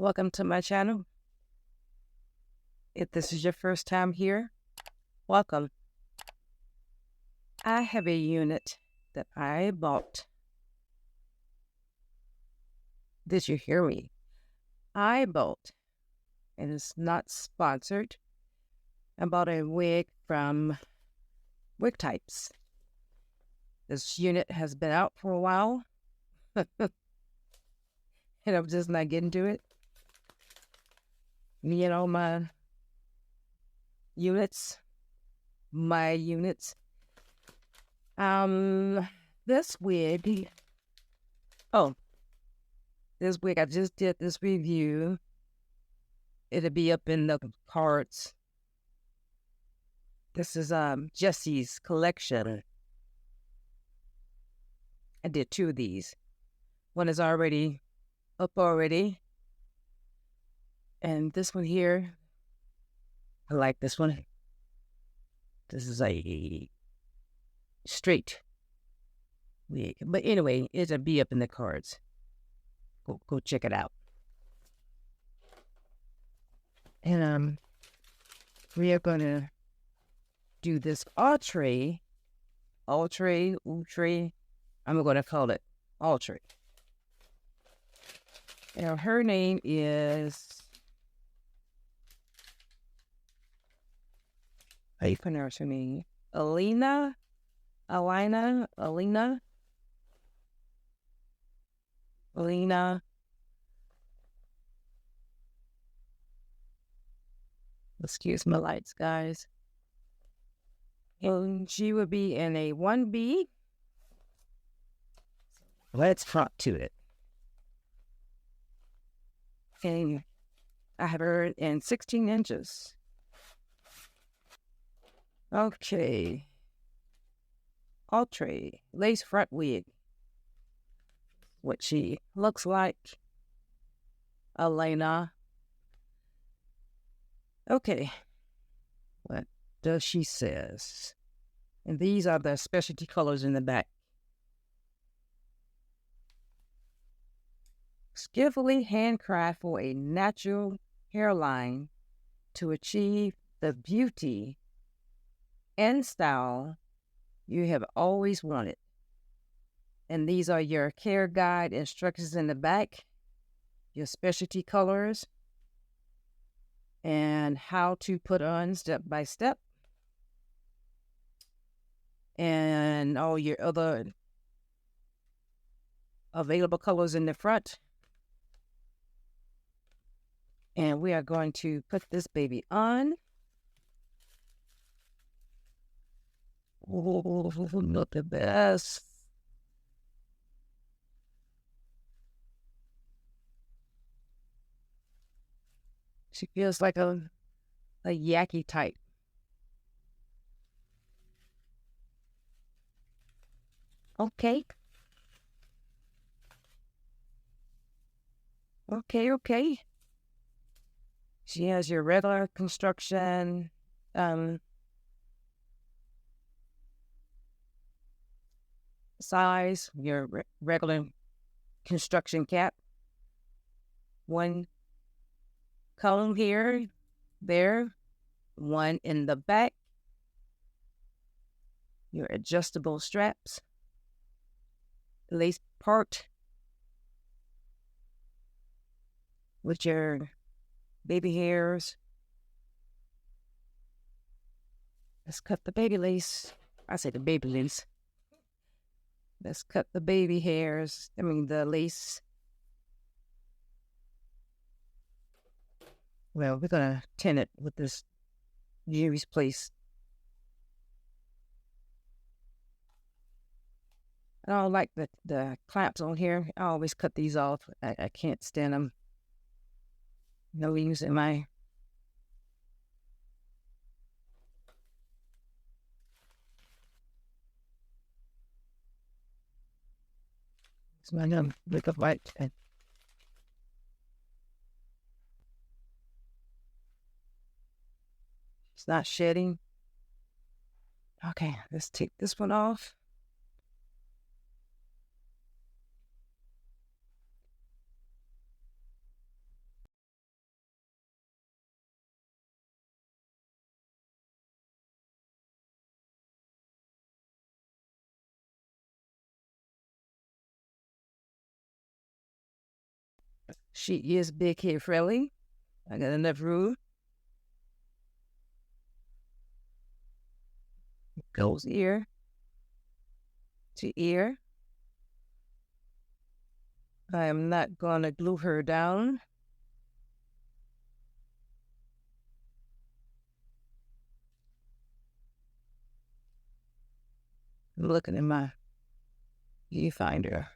Welcome to my channel. If this is your first time here, welcome. I have a unit that I bought. Did you hear me? I bought, and it's not sponsored. I bought a wig from Wig Types. This unit has been out for a while, and I'm just not getting to it. You know, my units. This wig, oh, this wig, I just did this review. It'll be up in the cards. This is Jesse's collection. I did 2 of these. One is already up already. And this one here, I like this one. This is a straight wig. But anyway, it'll be up in the cards. Go check it out. And we are gonna do this Outre. I'm gonna call it Outre. Now her name is, how you pronounce her name? Elina. Excuse my lights, guys. And she would be in a 1B. Let's front to it. And I have her in 16 inches. Okay. Outre lace front wig. What she looks like. Elena. Okay. What does she says? And these are the specialty colors in the back. Skillfully handcraft for a natural hairline to achieve the beauty and style you have always wanted. And these are your care guide instructions in the back, your specialty colors, and how to put on step by step, and all your other available colors in the front. And we are going to put this baby on. Oh, look at this. She feels like a yaki type. Okay. Okay. She has your regular construction size, your regular construction cap. One column here, there, one in the back. Your adjustable straps, lace part with your baby hairs. Let's cut the baby lace. I say the baby lace. Let's cut the baby hairs. The lace. Well, we're gonna tin it with this Jerry's Place. I don't like the clamps on here. I always cut these off. I can't stand them. No use in my... It's my makeup white. It's not shedding. Okay, let's take this one off. She is big kid friendly. I got enough room. Goes ear to ear. I am not going to glue her down. I'm looking at my viewfinder.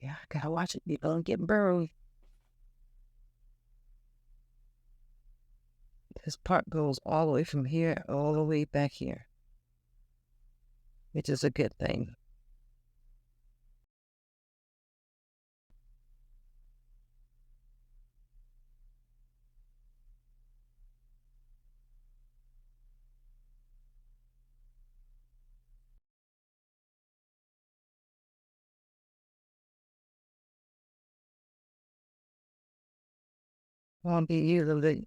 Yeah, I gotta watch it. You don't get burned. This part goes all the way from here all the way back here, which is a good thing. Won't be using the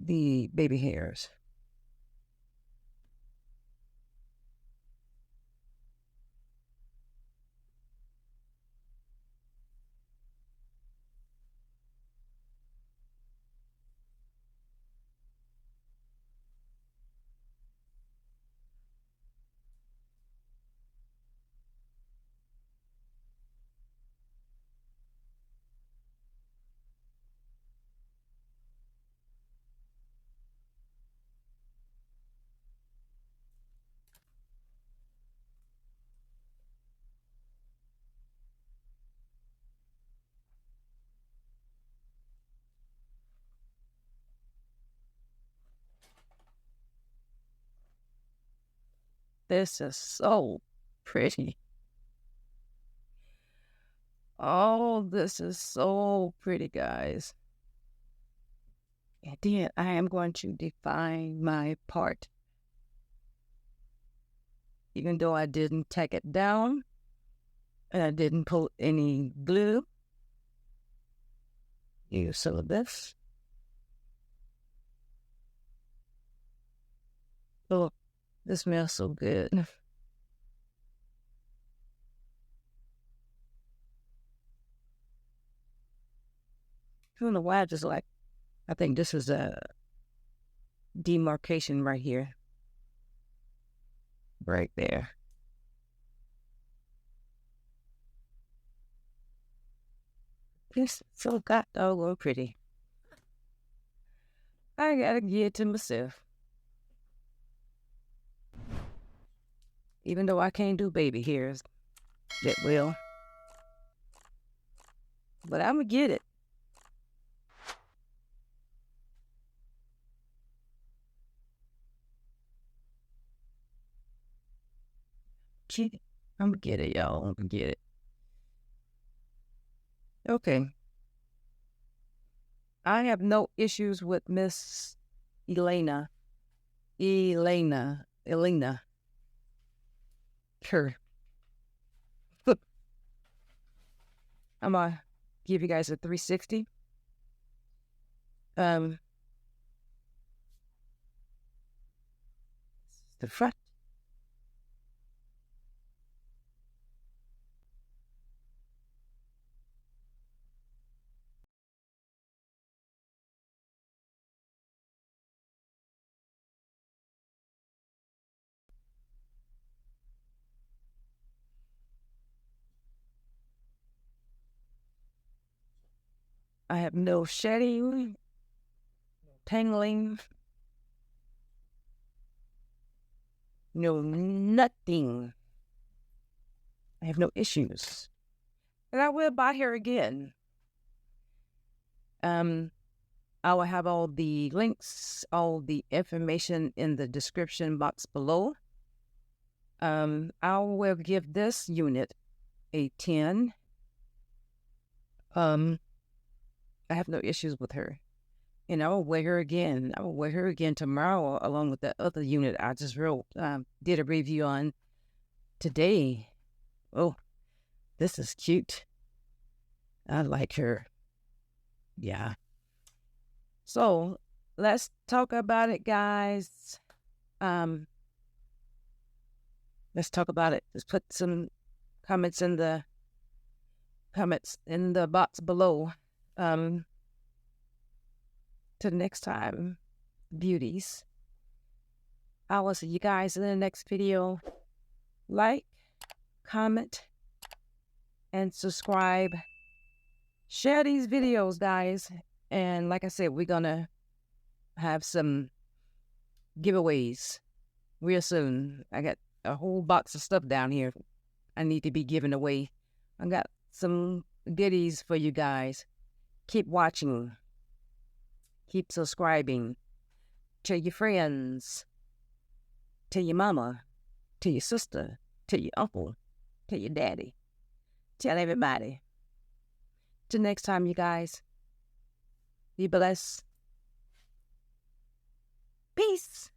the baby hairs. This is so pretty. Oh, this is so pretty, guys. And then I am going to define my part. Even though I didn't tack it down and I didn't put any glue, use some of this. Oh, this smells so good. I don't know why I just like, I think this is a demarcation right here. Right there. It's so goddamn pretty. I gotta give it to myself. Even though I can't do baby hairs that well. But I'm gonna get it. Get it. I'm gonna get it, y'all. I'm gonna get it. Okay. I have no issues with Miss Elena. Elina. Her. I'm gonna give you guys a 360. The front. I have no shedding, tangling, no nothing. I have no issues. And I will buy her again. I will have all the links, all the information in the description box below. I will give this unit a 10. I have no issues with her. And I will wear her again. I will wear her again tomorrow along with the other unit I just did a review on today. Oh, this is cute. I like her. Yeah. So let's talk about it, guys. Let's talk about it. Let's put some comments in the box below. Till next time, beauties. I will see you guys in the next video. Like, comment, and subscribe. Share these videos, guys. And like I said, we're gonna have some giveaways real soon. I got a whole box of stuff down here I need to be giving away. I got some goodies for you guys. Keep watching. Keep subscribing. Tell your friends. Tell your mama. Tell your sister. Tell your uncle. Tell your daddy. Tell everybody. Till next time, you guys. Be blessed. Peace.